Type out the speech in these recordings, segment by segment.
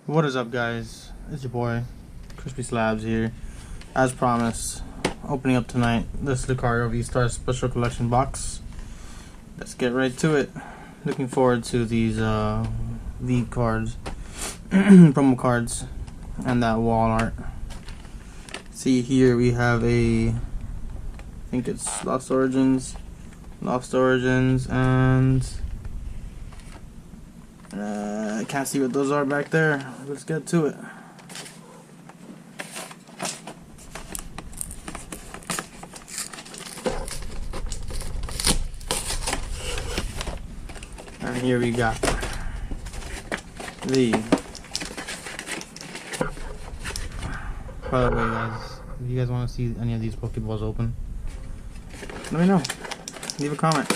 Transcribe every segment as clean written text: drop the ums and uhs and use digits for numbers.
What is up, guys? It's your boy Crispy Slabs here. As promised, opening up tonight this Lucario V Star Special Collection box. Let's get right to it. Looking forward to these V cards, promo cards, and that wall art. See here we have I think it's Lost Origins, and I can't see what those are back there. Let's get to it. And here we got the. By the way, guys, if you guys want to see any of these Pokeballs open, let me know. Leave a comment.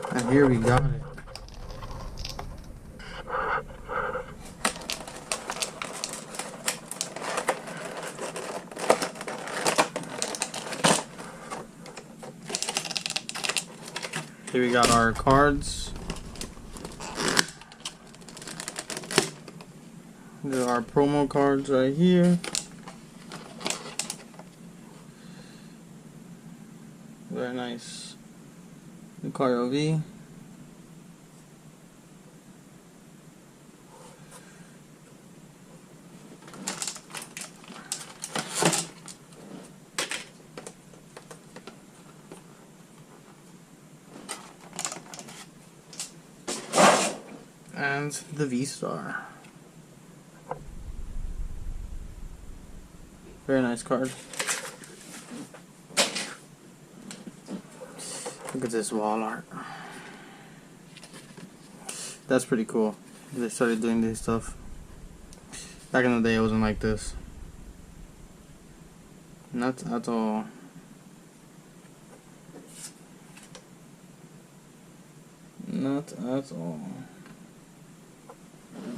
And here we got it. Here we got our cards. There are promo cards right here. Very nice. Lucario V. And the V Star. Very nice card. Look at this wall art. That's pretty cool. They started doing this stuff. Back in the day, it wasn't like this. Not at all. Not at all.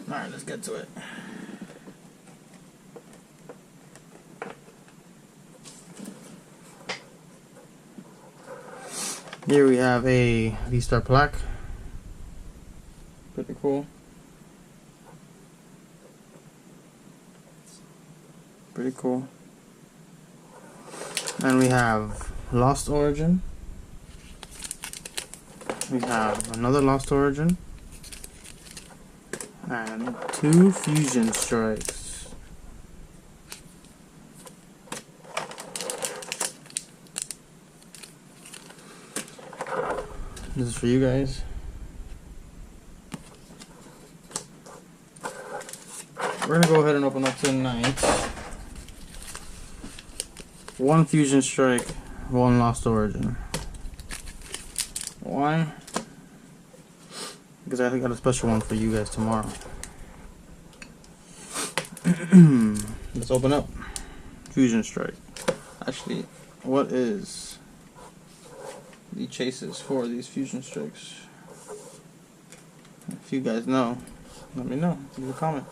Alright, let's get to it. Here we have a V-Star plaque. Pretty cool. Pretty cool. And we have Lost Origin. We have another Lost Origin. And 2 Fusion Strikes. This is for you guys. We're gonna go ahead and open up tonight. 1 Fusion Strike, 1 Lost Origin. Why? Because I got a special one for you guys tomorrow. Let's open up Fusion Strike. Actually, what is the chases for these Fusion Strikes? If you guys know, let me know. Leave a comment.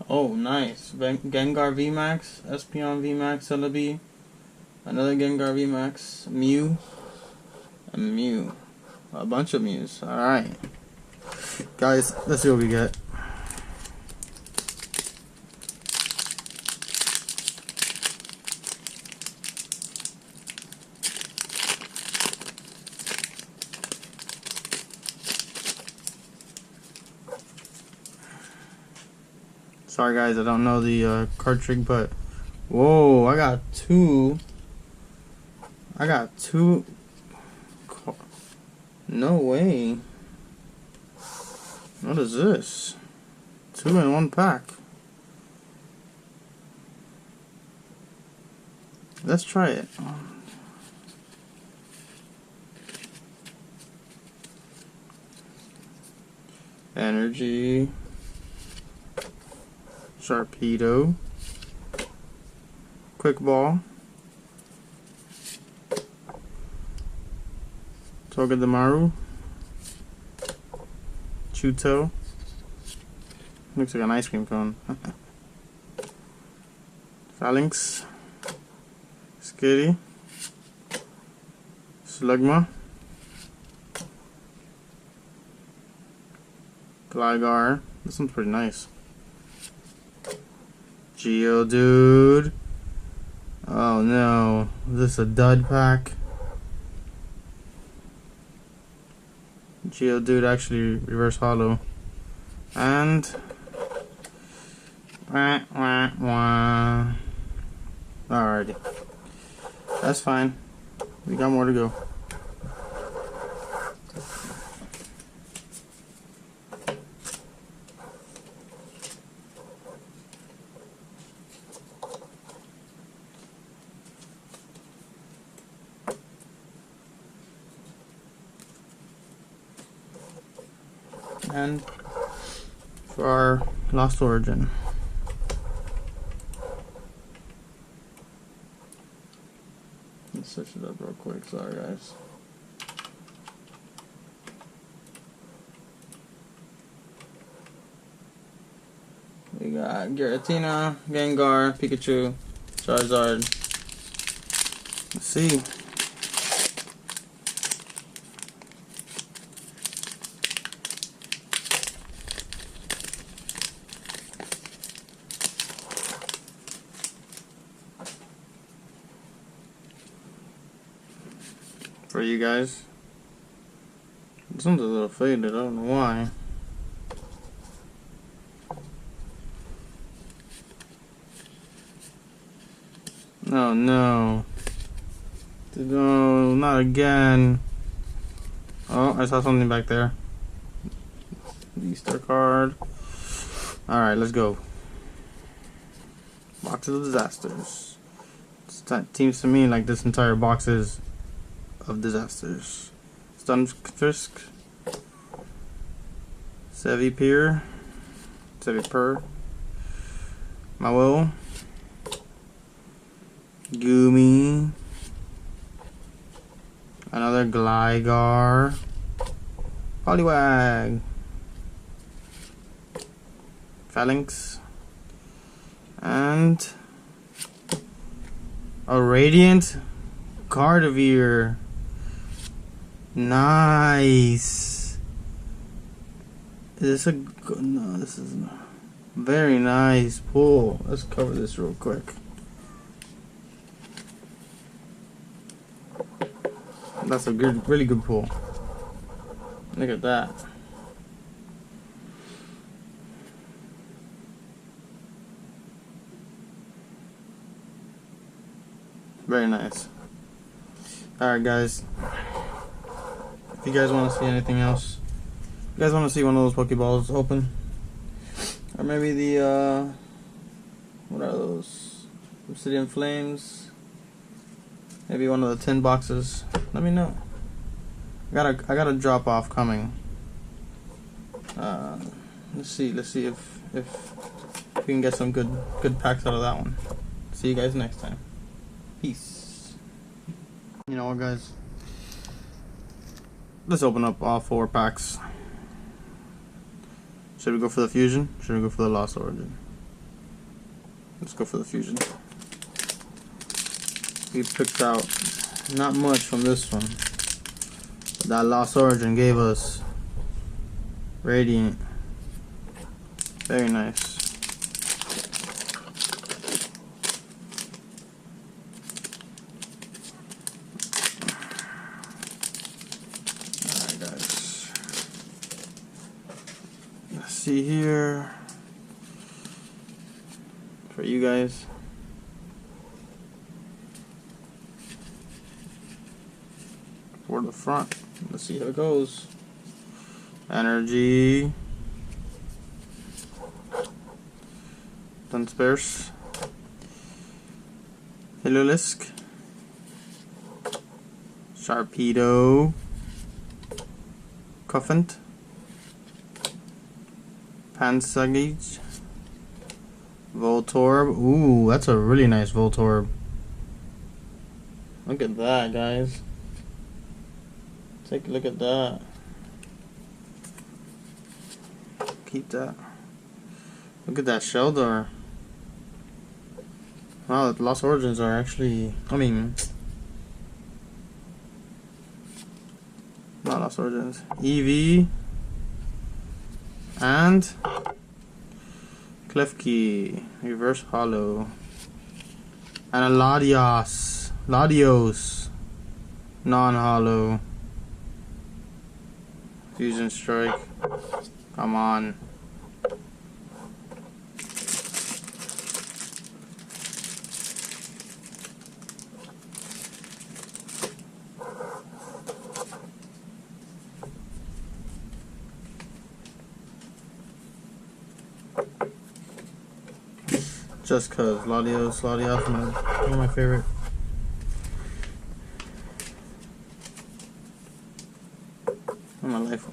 Oh, nice. Gengar VMAX, Espeon VMAX, Celebi, another Gengar VMAX, Mew, and Mew. A bunch of Mews. Alright. Guys, let's see what we get. Sorry guys, I don't know the card trick, but whoa, I got two. No way. What is this? 2 in 1 pack. Let's try it. Energy. Sharpedo, Quick Ball, Togedemaru, Chuto. Looks like an ice cream cone. Phalanx, Skitty, Slugma, Gligar. This one's pretty nice. Geodude. Oh no, is this a dud pack? Geodude actually reverse hollow. And alrighty. That's fine. We got more to go. And for our Lost Origin. Let's switch it up real quick, sorry guys. We got Giratina, Gengar, Pikachu, Charizard. Let's see. For you guys. This one's a little faded, I don't know why. Oh no. No, not again. Oh, I saw something back there. Easter card. Alright, let's go. Box of Disasters. It seems to me like this entire box is of disasters. Stunfisk, Seviper, Mawil, Goomy, another Gligar, Poliwag, Phalanx, and a Radiant Gardevoir. Nice. Is this a good? No, this is not. Very nice pull. Let's cover this real quick. That's a good, really good pull. Look at that. Very nice. Alright guys. If you guys want to see anything else, you guys want to see one of those Pokeballs open, or maybe the what are those? Obsidian Flames. Maybe one of the tin boxes. Let me know. I got a drop off coming. Let's see if we can get some good packs out of that one. See you guys next time. Peace. You know what, guys? Let's open up all 4 packs. Should we go for the fusion? Should we go for the Lost Origin? Let's go for the fusion. We picked out not much from this one, but that Lost Origin gave us Radiant. Very nice. See here for you guys. For the front, let's see how it goes. Energy, Dunsparce, Heliolisk, Sharpedo, Cuffant, Pansagage, Voltorb. Ooh, that's a really nice Voltorb. Look at that, guys. Take a look at that. Keep that. Look at that Sheldar. Wow, the Lost Origins are actually... I mean... Not Lost Origins. Eevee. And... Klefki. Reverse Hollow. And a Latios. Latios. Non-hollow. Fusion Strike. Come on. Just cause Latios, one of my favorite.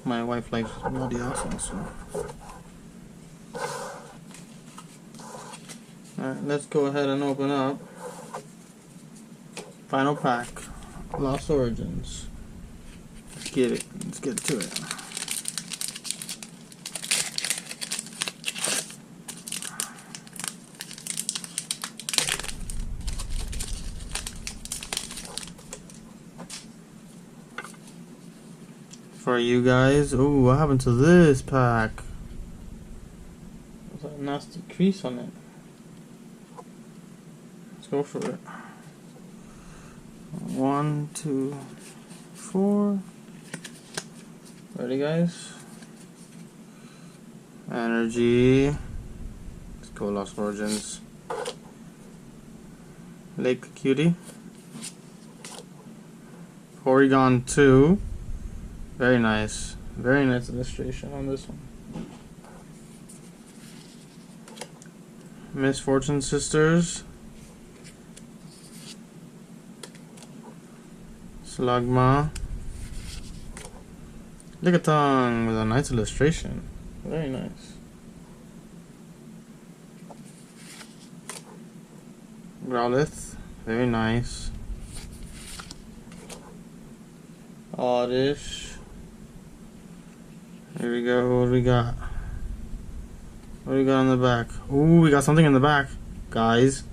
My wife likes Latios also. Alright, let's go ahead and open up final pack, Lost Origins. Let's get it. Let's get to it. For you guys. Ooh, what happened to this pack? There's a nasty crease on it. Let's go for it. 1, 2, 4. Ready, guys? Energy. Let's go Lost Origins. Lake Cutie. Porygon 2. Very nice illustration on this one. Misfortune Sisters. Slugma. Lickitung with a nice illustration. Very nice. Growlithe. Very nice. Oddish. Here we go. What do we got? What do we got on the back? Ooh, we got something in the back. Guys.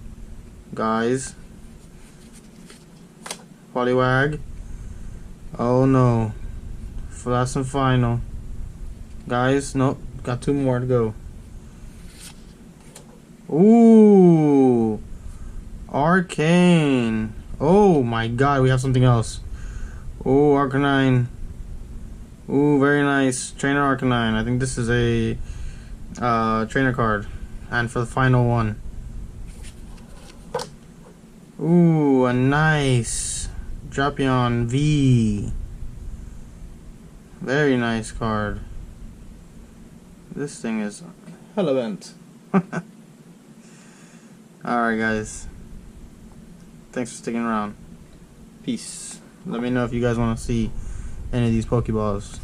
Poliwag. Oh no. Last and final. Guys, nope. Got 2 more to go. Ooh. Arcane. Oh my god, we have something else. Oh, Arcanine. Ooh, very nice. Trainer Arcanine. I think this is a trainer card. And for the final one. Ooh, a nice Drapion V. Very nice card. This thing is hella bent. Alright, guys. Thanks for sticking around. Peace. Let me know if you guys want to see any of these Pokeballs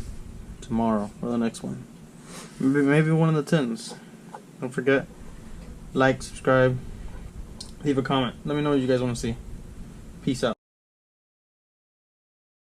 tomorrow or the next one. Maybe one of the tins. Don't forget, like, subscribe, leave a comment. Let me know what you guys want to see. Peace out.